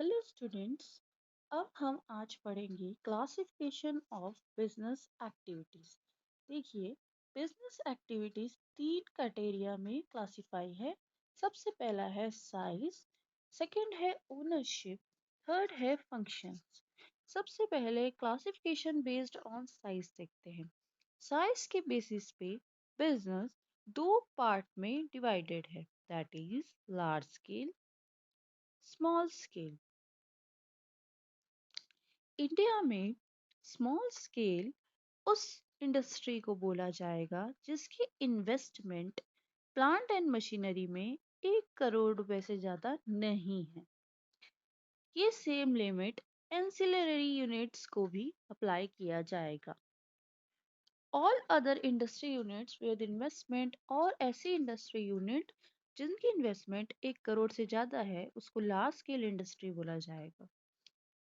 Hello students. अब हम आज पढ़ेंगे क्लासिफिकेशन ऑफ बिजनेस एक्टिविटीज। देखिए, बिजनेस एक्टिविटीज तीन कैटेरिया में क्लासिफाई है। सबसे पहला है साइज, सेकंड है ओनरशिप, थर्ड है फंक्शंस। सबसे पहले क्लासिफिकेशन बेस्ड ऑन साइज देखते हैं। साइज के बेसिस पे बिजनेस दो पार्ट में डिवाइडेड है, that is large scale, small scale. India में स्मॉल स्केल उस इंडस्ट्री को बोला जाएगा जिसकी इन्वेस्टमेंट प्लांट एंड मशीनरी में 1 करोड़ रुपए से ज्यादा नहीं है। ये सेम लिमिट एंसिलरी यूनिट्स को भी अप्लाई किया जाएगा। All other industry units with investment और ऐसी इंडस्ट्री यूनिट जिनकी इन्वेस्टमेंट 1 करोड़ से ज्यादा है उसको लार्ज स्केल इंडस्ट्री बोला जाएगा।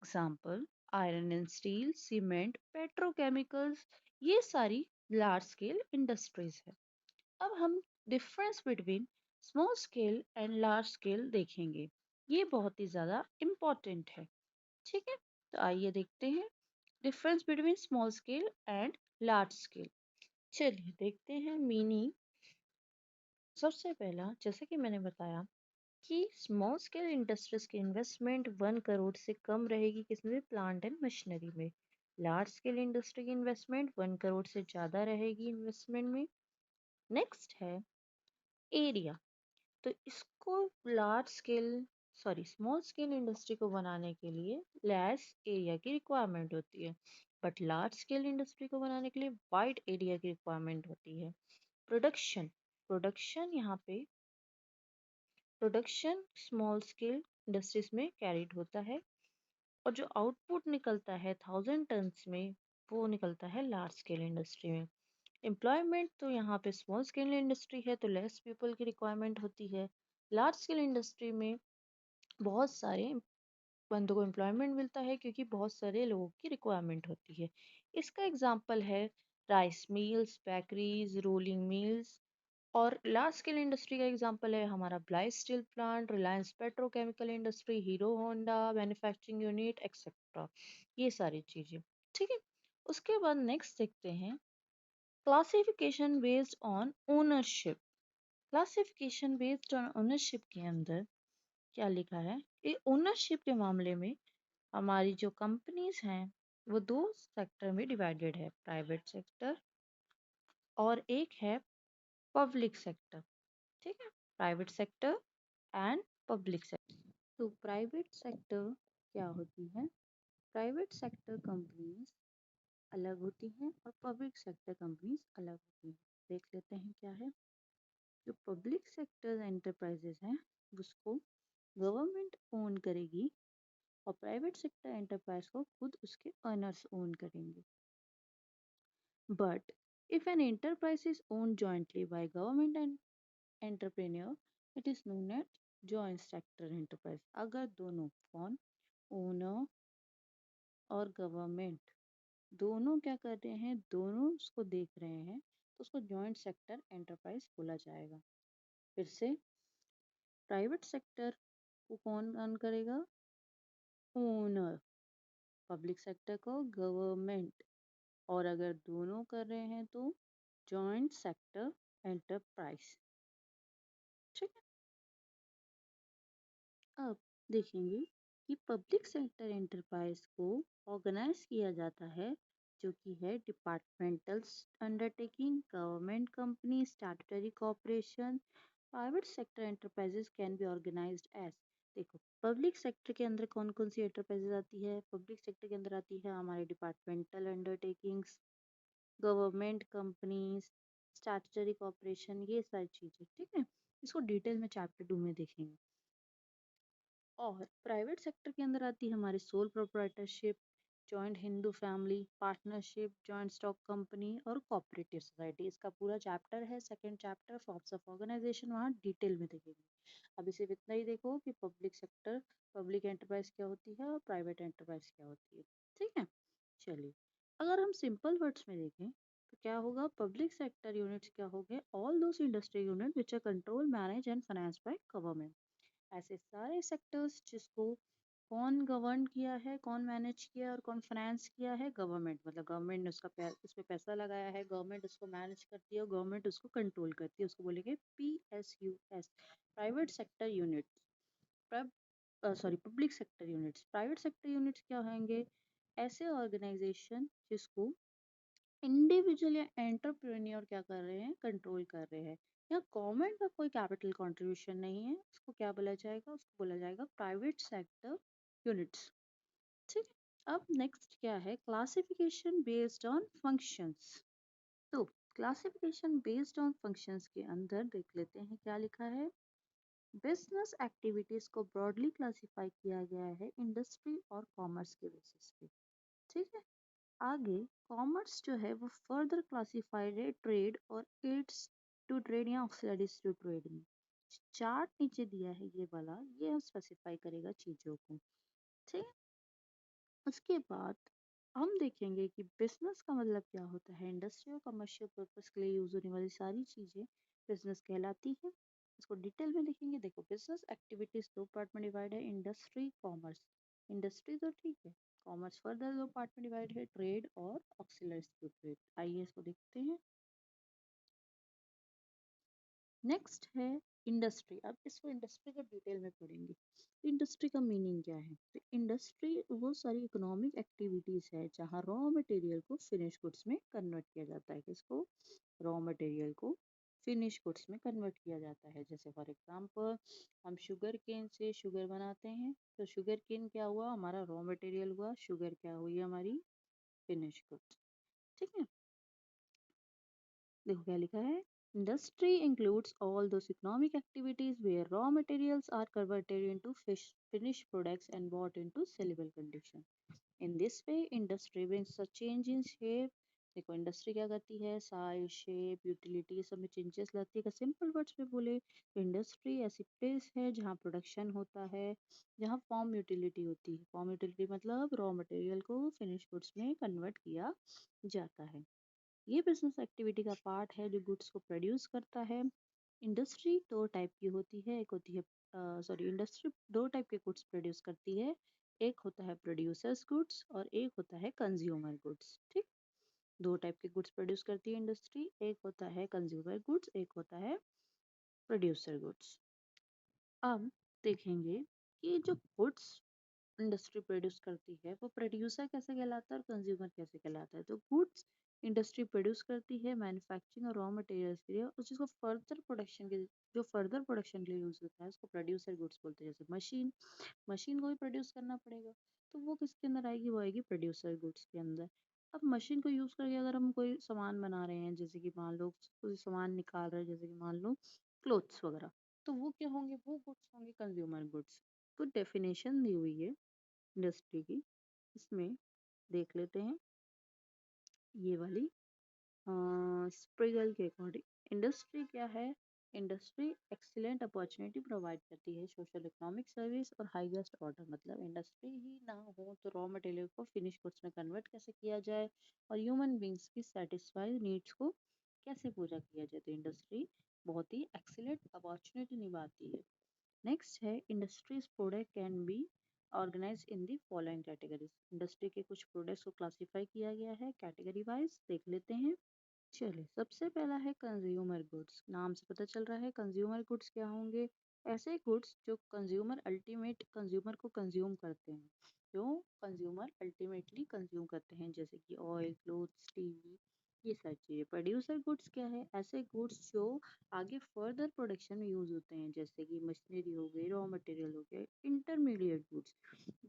Example, iron and steel, cement, petrochemicals, ये सारी लार्ज स्केल इंडस्ट्रीज है। अब हम difference between small scale and large scale देखेंगे। ये बहुत ही ज़्यादा इम्पोर्टेंट है। ठीक है, तो आइए देखते हैं difference between small scale and large scale. चलिए देखते हैं मीनिंग। सबसे पहला, जैसे कि मैंने बताया कि स्मॉल स्केल इंडस्ट्रीज की इन्वेस्टमेंट 1 करोड़ से कम रहेगी किसमें भी, प्लांट एंड मशीनरी में। लार्ज स्केल इंडस्ट्री की इन्वेस्टमेंट 1 करोड़ से ज़्यादा रहेगी इन्वेस्टमेंट में। नेक्स्ट है एरिया। तो इसको large scale sorry small scale industry को बनाने के लिए लेस एरिया की रिक्वायरमेंट होती है, बट लार्ज स्केल इंडस्ट्री को बनाने के लिए वाइड एरिया की रिक्वायरमेंट होती है। प्रोडक्शन प्रोडक्शन यहाँ पे प्रोडक्शन स्मॉल स्केल इंडस्ट्रीज में कैरिड होता है, और जो आउटपुट निकलता है 1000 टन्स में वो निकलता है लार्ज स्केल इंडस्ट्री में। एम्प्लॉयमेंट तो यहाँ पे स्मॉल स्केल इंडस्ट्री है तो लेस पीपल की रिक्वायरमेंट होती है। लार्ज स्केल इंडस्ट्री में बहुत सारे बंदों को एम्प्लॉयमेंट मिलता है क्योंकि बहुत सारे लोगों की रिक्वायरमेंट होती है। इसका एग्जाम्पल है rice mills, bakeries, rolling mills. और लार्ज स्केल इंडस्ट्री का एग्जांपल है हमारा Blaise steel plant, Reliance petrochemical industry, hero Honda manufacturing unit etcetera, ये सारी चीजें। ठीक है, उसके बाद नेक्स्ट देखते हैं classification based on ownership. Classification based on ownership के अंदर क्या लिखा है, ये ओनरशिप के मामले में हमारी जो कंपनीज हैं वो दो सेक्टर में डिवाइडेड है, प्राइवेट सेक्टर और एक है पब्लिक सेक्टर। ठीक है, private sector and public sector. तो प्राइवेट सेक्टर क्या होती है, प्राइवेट सेक्टर कंपनीज अलग होती हैं और पब्लिक सेक्टर कंपनीज अलग होती हैं। देख लेते हैं क्या है। जो पब्लिक सेक्टर एंटरप्राइजेज हैं उसको गवर्नमेंट ओन करेगी और प्राइवेट सेक्टर एंटरप्राइज को खुद उसके ओनर्स ओन करेंगे। But if an enterprise is owned jointly by government and entrepreneur, it is known as joint sector enterprise। अगर दोनों कौन, ओनर और गवर्नमेंट दोनों क्या कर रहे हैं, दोनों उसको देख रहे हैं, तो उसको जॉइंट सेक्टर एंटरप्राइज बोला जाएगा। फिर से, प्राइवेट सेक्टर को कौन रन करेगा, ओनर, पब्लिक सेक्टर को गवर्नमेंट, और अगर दोनों कर रहे हैं तो जॉइंट सेक्टर एंटरप्राइज। ठीक है, अब देखेंगे कि पब्लिक सेक्टर एंटरप्राइज को ऑर्गेनाइज किया जाता है जो कि है departmental undertaking, government company, statutory corporation. Private sector enterprises can be organized as, देखो पब्लिक सेक्टर के अंदर कौन कौन सी एंटरप्राइजेस आती है, पब्लिक सेक्टर के अंदर आती है हमारे departmental undertakings, government companies, statutory corporation, ये सारी चीजें। ठीक है, इसको डिटेल में चैप्टर 2 में देखेंगे। और प्राइवेट सेक्टर के अंदर आती है हमारी sole proprietorship, joint Hindu family, partnership, joint stock company और कोऑपरेटिव सोसाइटी। इसका पूरा चैप्टर है, second chapter forms of organization, वहाँ डिटेल में देखेंगे। अभी सिर्फ इतना ही देखो कि पब्लिक सेक्टर, पब्लिक एंटरप्राइज क्या होती है और प्राइवेट एंटरप्राइज क्या होती है। ठीक है, चलिए अगर हम सिंपल वर्ड्स में देखें तो क्या होगा, पब्लिक सेक्टर यूनिट्स क्या हो गए, all those industry unit which are control, manage and finance by government. ऐसे सारे सेक्टर्स जिसको कौन गवर्न किया है, कौन मैनेज किया है और कौन फाइनेंस किया है? गवर्नमेंट। मतलब गवर्नमेंट ने उस पे पैसा लगाया है, गवर्नमेंट उसको मैनेज करती है और गवर्नमेंट उसको कंट्रोल करती है। उसको बोलेंगे PSUS, private sector unit. Public sector units. Private sector units क्या होंगे? ऐसे ऑर्गेनाइजेशन जिसको इंडिविजुअल या एंटरप्रेन्योर क्या कर रहे हैं, कंट्रोल कर रहे हैं। या गवर्नमेंट का कोई कैपिटल कंट्रीब्यूशन नहीं है, उसको क्या बोला जाएगा? उसको बोला जाएगा प्राइवेट सेक्टर यूनिट्स। ठीक है। अब नेक्स्ट क्या है? Classification based on functions. तो क्लासिफिकेशन बेस्ड ऑन फंक्शंस के अंदर देख लेते हैं क्या लिखा है। बिजनेस एक्टिविटीज को ब्रॉडली क्लासिफाई किया गया है इंडस्ट्री और कॉमर्स के बेसिस पे। ठीक है। आगे कॉमर्स जो है वो फर्दर क्लासिफाइड है ट्रेड और एड्स टू ट्रेड या ऑक्सिलरीज टू ट्रेड में। चार्ट नीचे दिया है ये वाला, ये हम स्पेसिफाई करेगा चीजों को। ठीक है। उसके बाद हम देखेंगे कि बिजनेस का मतलब क्या होता है। इंडस्ट्री और कमर्शियल पर्पस के लिए यूज होने वाली सारी चीजें बिजनेस कहलाती है। इसको डिटेल में लिखेंगे। देखो बिजनेस एक्टिविटीज दो पार्ट में डिवाइड है, इंडस्ट्री कॉमर्स। इंडस्ट्री तो ठीक है, कॉमर्स फर्दर दो पार्ट में डिवाइड है, ट्रेड और ऑक्सिलरीज टू ट्रेड। आइए इसको देखते हैं। नेक्स्ट है इंडस्ट्री। अब इसको इंडस्ट्री का डिटेल में पढ़ेंगे। इंडस्ट्री का मीनिंग क्या है? तो इंडस्ट्री वो सारी इकोनॉमिक एक्टिविटीज है जहाँ रॉ मटेरियल को फिनिश गुड्स में कन्वर्ट किया जाता है। किसको? रॉ मटेरियल को फिनिश गुड्स में कन्वर्ट किया जाता है। जैसे फॉर एग्जांपल हम शुगर केन से शुगर बनाते हैं, तो शुगर केन क्या हुआ? हमारा रॉ मटेरियल हुआ। शुगर क्या हुई? हमारी फिनिश गुड्स। ठीक है। देखो क्या लिखा है। Industry includes all those economic activities where raw materials are converted into finished products and brought into sellable condition. In this way industry brings a change in shape। देखो इंडस्ट्री क्या करती है? साइज, शेप, यूटिलिटी सब में changes लाती है। Simple words में बोले तो इंडस्ट्री ऐसी प्लेस है जहाँ प्रोडक्शन होता है, जहाँ फॉर्म यूटिलिटी होती है। फॉर्म यूटिलिटी मतलब रॉ मटेरियल को फिनिश गुड्स में कन्वर्ट किया जाता है। ये बिजनेस एक्टिविटी का पार्ट है जो गुड्स को प्रोड्यूस करता है। इंडस्ट्री दो टाइप की होती है। एक होती है इंडस्ट्री दो टाइप के गुड्स प्रोड्यूस करती है। एक होता है प्रोड्यूसर्स गुड्स और एक होता है कंज्यूमर गुड्स। ठीक। दो टाइप के गुड्स प्रोड्यूस करती है इंडस्ट्री। एक होता है कंज्यूमर गुड्स, एक होता है प्रोड्यूसर गुड्स। अब देखेंगे कि जो गुड्स इंडस्ट्री प्रोड्यूस करती है वो प्रोड्यूसर कैसे कहलाता है और कंज्यूमर कैसे कहलाता है। तो गुड्स इंडस्ट्री प्रोड्यूस करती है मैन्युफैक्चरिंग और रॉ मटेरियल्स के लिए, और जिसको फर्दर प्रोडक्शन के जो फर्दर प्रोडक्शन के लिए यूज होता है उसको प्रोड्यूसर गुड्स बोलते हैं। जैसे मशीन, मशीन को भी प्रोड्यूस करना पड़ेगा, तो वो किसके अंदर आएगी? वो आएगी प्रोड्यूसर गुड्स के अंदर। अब मशीन को यूज करके अगर हम कोई सामान बना रहे हैं, जैसे कि मान लो कोई सामान निकाल रहे हैं, जैसे कि मान लो क्लोथ्स वगैरह, तो वो क्या होंगे? वो गुड्स होंगे कंज्यूमर गुड्स। तो डेफिनेशन दी हुई है इंडस्ट्री की, इसमें देख लेते हैं ये वाली स्प्रिगल के अकॉर्डिंग। इंडस्ट्री क्या है? इंडस्ट्री एक्सीलेंट अपॉर्चुनिटी प्रोवाइड करती है, सोशल इकोनॉमिक सर्विस और हाईएस्ट ऑर्डर। मतलब इंडस्ट्री ही ना हो तो रॉ मटेरियल को फिनिश गुड्स में कन्वर्ट कैसे किया जाए और ह्यूमन बींग्स की सेटिस्फाइड नीड्स को कैसे पूरा किया जाए। तो इंडस्ट्री बहुत ही एक्सीलेंट अपॉर्चुनिटी निभाती है। नेक्स्ट है industries product can be organize in the following categories. Industry के कुछ प्रोडक्ट्स को क्लासिफाई किया गया है कैटेगरी वाइज, देख लेते हैं। चलिए सबसे पहला है कंज्यूमर गुड्स। नाम से पता चल रहा है कंज्यूमर गुड्स क्या होंगे? ऐसे गुड्स जो कंज्यूमर अल्टीमेट कंज्यूमर को कंज्यूम करते हैं, जो कंज्यूमर अल्टीमेटली कंज्यूम करते हैं, जैसे कि ऑयल, क्लोथ्स, टीवी, ये सारी चीजें। प्रोड्यूसर गुड्स क्या है? ऐसे गुड्स जो आगे फर्दर प्रोडक्शन में यूज होते हैं, जैसे कि मशीनरी हो गई, रॉ मटेरियल हो गया, इंटरमीडिएट गुड्स।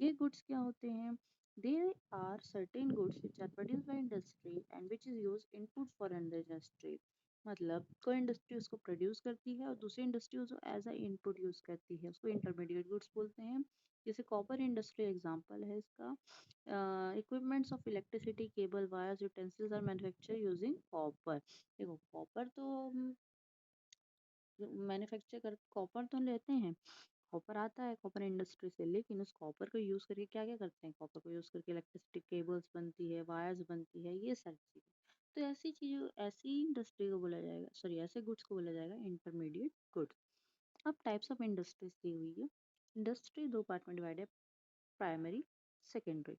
ये गुड्स क्या होते हैं? There are certain goods which are produced by industry and which is used input for another industry। मतलब कोई इंडस्ट्री उसको प्रोड्यूस करती है और दूसरी इंडस्ट्री उसको एज अ इनपुट यूज करती है, उसको इंटरमीडिएट गुड्स बोलते हैं। जैसे कॉपर इंडस्ट्री एग्जांपल है इसका। Equipments of electricity, cable, wires, utensils are manufacture using copper. देखो कॉपर तो मैन्युफैक्चर कर कॉपर तो लेते हैं, कॉपर आता है कॉपर इंडस्ट्री से, लेकिन उस कॉपर को यूज करके क्या क्या करते हैं? कॉपर को यूज करके इलेक्ट्रिसिटी केबल्स बनती है, वायर्स बनती है, ये सारी चीजें। तो ऐसी चीजों ऐसी इंडस्ट्री को बोला जाएगा, सॉरी ऐसे गुड्स को बोला जाएगा इंटरमीडिएट गुड्स। अब टाइप्स ऑफ इंडस्ट्रीज दी हुई है। इंडस्ट्री दो पार्ट में डिवाइड है, प्राइमरी, सेकेंडरी।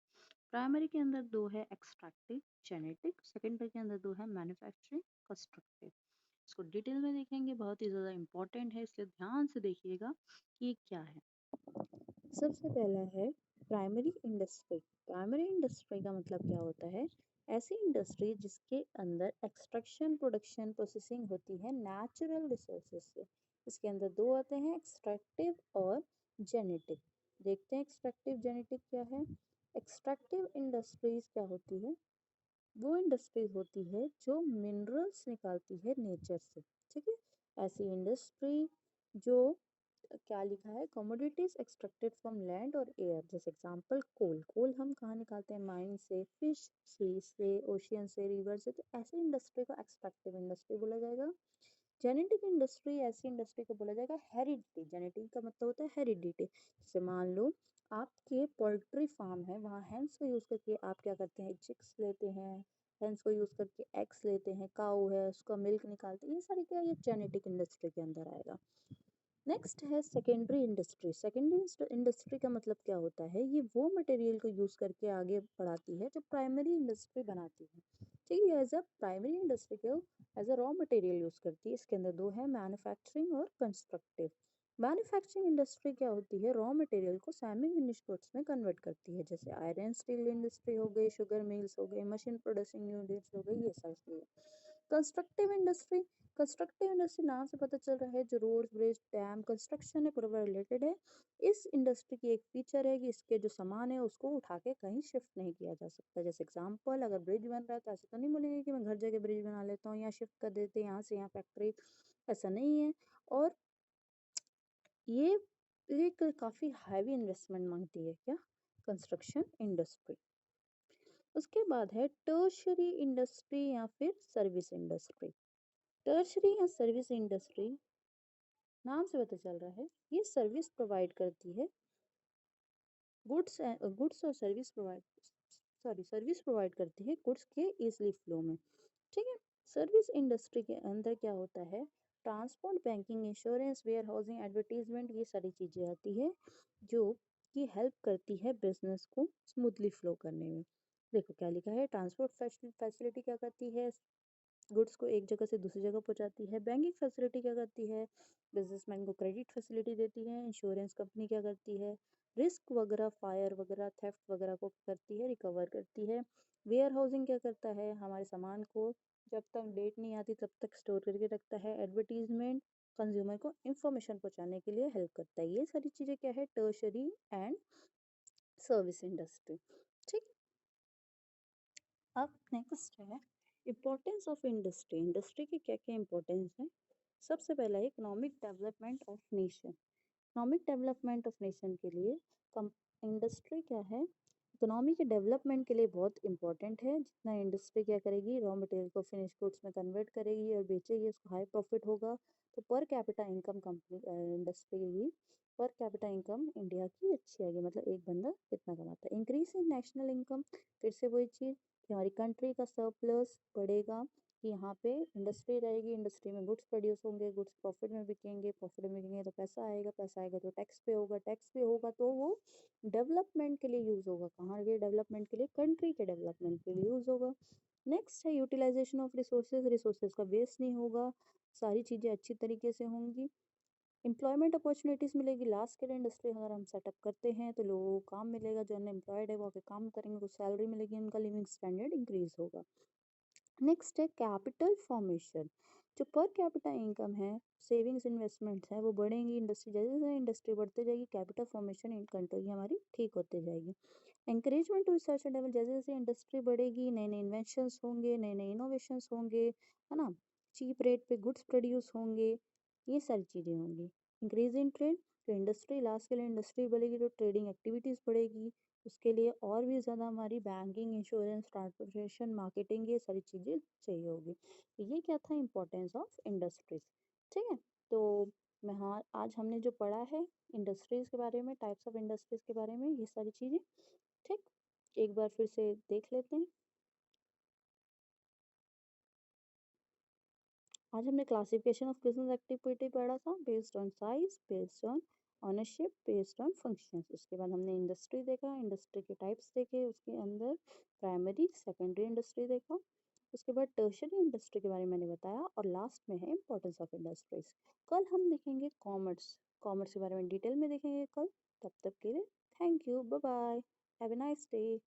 प्राइमरी के अंदर दो है एक्सट्रैक्टिव, जेनेटिक। सेकेंडरी के अंदर दो है मैन्युफैक्चरिंग, कंस्ट्रक्टिव। इसको डिटेल में देखेंगे, बहुत ही ज़्यादा इंपॉर्टेंट है, इसलिए ध्यान से देखिएगा कि ये क्या है। सबसे पहला है प्राइमरी इंडस्ट्री। प्राइमरी इंडस्ट्री का मतलब क्या होता है? ऐसी इंडस्ट्री जिसके अंदर एक्सट्रैक्शन, प्रोडक्शन, प्रोसेसिंग होती है नेचुरल रिसोर्सेज से। इसके अंदर दो आते हैं, एक्सट्रैक्टिव और जेनेटिक। देखते हैं एक्सट्रैक्टिव जेनेटिक क्या है। एक्सट्रैक्टिव इंडस्ट्रीज क्या होती है? वो इंडस्ट्रीज होती है जो मिनरल्स निकालती है नेचर से। ठीक है, ऐसी इंडस्ट्री जो क्या लिखा है, कमोडिटीज एक्सट्रैक्टेड फ्रॉम लैंड और एयर। जैसे एग्जांपल कोल। कोल हम कहाँ निकालते हैं? माइन से, फिश, सी से, ओशियन से, रिवर से। तो ऐसी इंडस्ट्री को एक्सट्रैक्टिव इंडस्ट्री बोला जाएगा। जेनेटिक इंडस्ट्री ऐसी इंडस्ट्री को बोला जाएगा हेरिडिटी। जेनेटिक का मतलब होता है हेरिडिटी। जैसे मान लो आपके पोल्ट्री फार्म है, वहाँ हेंस को यूज करके आप क्या करते हैं, चिक्स लेते हैं, हेंस को यूज करके एग्स लेते हैं, काऊ है उसका मिल्क निकालते हैं। ये सारी क्या, ये जेनेटिक इंडस्ट्री के अंदर आएगा। नेक्स्ट है सेकेंडरी इंडस्ट्री। सेकेंडरी इंडस्ट्री का मतलब क्या होता है? ये वो मटेरियल को यूज करके आगे बढ़ाती है जो प्राइमरी इंडस्ट्री बनाती है। ठीक है, एज अ प्राइमरी इंडस्ट्री को as a raw material use करती है। इसके अंदर दो है, मैन्युफैक्चरिंग और कंस्ट्रक्टिव। मैन्युफैक्चरिंग इंडस्ट्री क्या होती है? रॉ मटेरियल को सेमी फिनिश गुड्स में कन्वर्ट करती है। जैसे आयरन स्टील इंडस्ट्री हो गई, शुगर मिल्स हो गई, मशीन प्रोड्यूसिंग यूनिट्स हो गई, ये सारी चीजें। Constructive industry. कंस्ट्रक्टिव इंडस्ट्री नाम से पता चल रहा है, जो रोड, ब्रिज, डैम, कंस्ट्रक्शन है पूरा रिलेटेड है। इस इंडस्ट्री की एक फीचर है कि इसके जो सामान है उसको उठा के कहीं शिफ्ट नहीं किया जा सकता। जैसे एग्जांपल, अगर ब्रिज बन रहा है तो ऐसा तो नहीं बोलेंगे कि मैं घर जाके ब्रिज बना लेता हूँ, यहाँ शिफ्ट कर देते हैं, यहाँ से यहाँ फैक्ट्री। ऐसा नहीं है। और ये एक काफी हैवी इन्वेस्टमेंट मांगती है, क्या, कंस्ट्रक्शन इंडस्ट्री। उसके बाद है टर्शरी इंडस्ट्री या फिर सर्विस इंडस्ट्री। टर्शरी या सर्विस इंडस्ट्री नाम से पता चल रहा है, ये सर्विस प्रोवाइड करती है, गुड्स और सर्विस प्रोवाइड करती है गुड्स के इजली फ्लो में। ठीक है, सर्विस इंडस्ट्री के अंदर क्या होता है, transport, banking, insurance, warehousing, advertisement, ये सारी चीजें आती है जो कि हेल्प करती है बिजनेस को स्मूथली फ्लो करने में। देखो क्या लिखा है, ट्रांसपोर्ट फैसिलिटी क्या करती है, गुड्स को एक जगह से दूसरी जगह पहुंचाती है। बैंकिंग फैसिलिटी क्या करती है, बिजनेसमैन को क्रेडिट फैसिलिटी देती है। इंश्योरेंस कंपनी क्या करती है, रिस्क वगैरह, फायर वगैरह, थेफ्ट वगैरह को करती है, रिकवर करती है। वेयर हाउसिंग क्या करता है, हमारे सामान को जब तक डेट नहीं आती तब तक स्टोर करके रखता है। एडवर्टीजमेंट, कंज्यूमर को इंफॉर्मेशन पहुंचाने के लिए हेल्प करता है। ये सारी चीजें क्या है, टर्शरी एंड सर्विस इंडस्ट्री। ठीक। अब नेक्स्ट है इम्पोर्टेंस ऑफ इंडस्ट्री। इंडस्ट्री के क्या क्या इंपॉर्टेंस है? सबसे पहला है economic development of nation. Economic development of nation के लिए इंडस्ट्री क्या है, इकोनॉमी के डेवलपमेंट के लिए बहुत इंपॉर्टेंट है। जितना इंडस्ट्री क्या करेगी, रॉ मटेरियल को फिनिश गुड्स में कन्वर्ट करेगी और बेचेगी, उसको हाई प्रॉफिट होगा। तो per capita income company industry की, पर कैपिटा इनकम इंडिया की अच्छी आएगी। मतलब एक बंदा कितना कमाता है। इंक्रीज इन नेशनल इनकम, फिर से वही चीज़ कि हमारी कंट्री का सरप्लस बढ़ेगा, कि यहाँ पे इंडस्ट्री रहेगी, इंडस्ट्री में गुड्स प्रोड्यूस होंगे, गुड्स प्रॉफिट में बिकेंगे, प्रॉफिट में बिकेंगे तो पैसा आएगा, पैसा आएगा तो टैक्स पे होगा, टैक्स पे होगा तो वो डेवलपमेंट के लिए यूज होगा। कहाँ के डेवलपमेंट के लिए, कंट्री के डेवलपमेंट के लिए यूज होगा। नेक्स्ट है यूटिलाइजेशन ऑफ रिसोर्सेज। रिसोर्सेज का वेस्ट नहीं होगा, सारी चीजें अच्छी तरीके से होंगी। एम्प्लॉयमेंट अपॉर्चुनिटीज मिलेगी। लार्ज स्केल इंडस्ट्री अगर हम सेटअप करते हैं तो लोगों को काम मिलेगा, जो अनएम्प्लॉयड है वो आके काम करेंगे, को सैलरी मिलेगी, उनका लिविंग स्टैंडर्ड इंक्रीज होगा। नेक्स्ट है कैपिटल फॉर्मेशन। जो पर कैपिटा इनकम है, सेविंग्स, इन्वेस्टमेंट्स हैं, वो बढ़ेंगी। इंडस्ट्री जैसे जैसे इंडस्ट्री बढ़ते जाएगी, कैपिटल फॉर्मेशन इन कंट्री की हमारी ठीक होते जाएगी। Encouragement to research and develop, जैसे जैसे इंडस्ट्री बढ़ेगी, नए नए इन्वेंशंस होंगे, नए नए इनोवेशंस होंगे, है ना, चीप रेट पे गुड्स प्रोड्यूस होंगे, ये सारी चीज़ें होंगी। इंक्रीज इन ट्रेड, तो इंडस्ट्री, लार्ज स्केल इंडस्ट्री बढ़ेगी तो ट्रेडिंग एक्टिविटीज़ बढ़ेगी, उसके लिए और भी ज़्यादा हमारी बैंकिंग, इंश्योरेंस, ट्रांसपोर्टेशन, मार्केटिंग, ये सारी चीज़ें चाहिए होगी। तो ये क्या था, इंपॉर्टेंस ऑफ इंडस्ट्रीज। ठीक है, तो मैं, हाँ, आज हमने जो पढ़ा है इंडस्ट्रीज के बारे में, टाइप्स ऑफ इंडस्ट्रीज के बारे में, ये सारी चीज़ें। ठीक, एक बार फिर से देख लेते हैं। आज हमने क्लासिफिकेशन ऑफ बिजनेस एक्टिविटी पढ़ा था, based on size, based on ownership based on functions. उसके बाद हमने इंडस्ट्री देखा, इंडस्ट्री के टाइप्स देखे, उसके अंदर प्राइमरी सेकेंडरी इंडस्ट्री देखा। उसके बाद टर्शरी इंडस्ट्री के बारे में मैंने बताया और लास्ट में है इंपॉर्टेंस ऑफ इंडस्ट्रीज। कल हम देखेंगे कॉमर्स, कॉमर्स के बारे में डिटेल में देखेंगे कल। तब तक के लिए thank you, bye bye, have a nice day.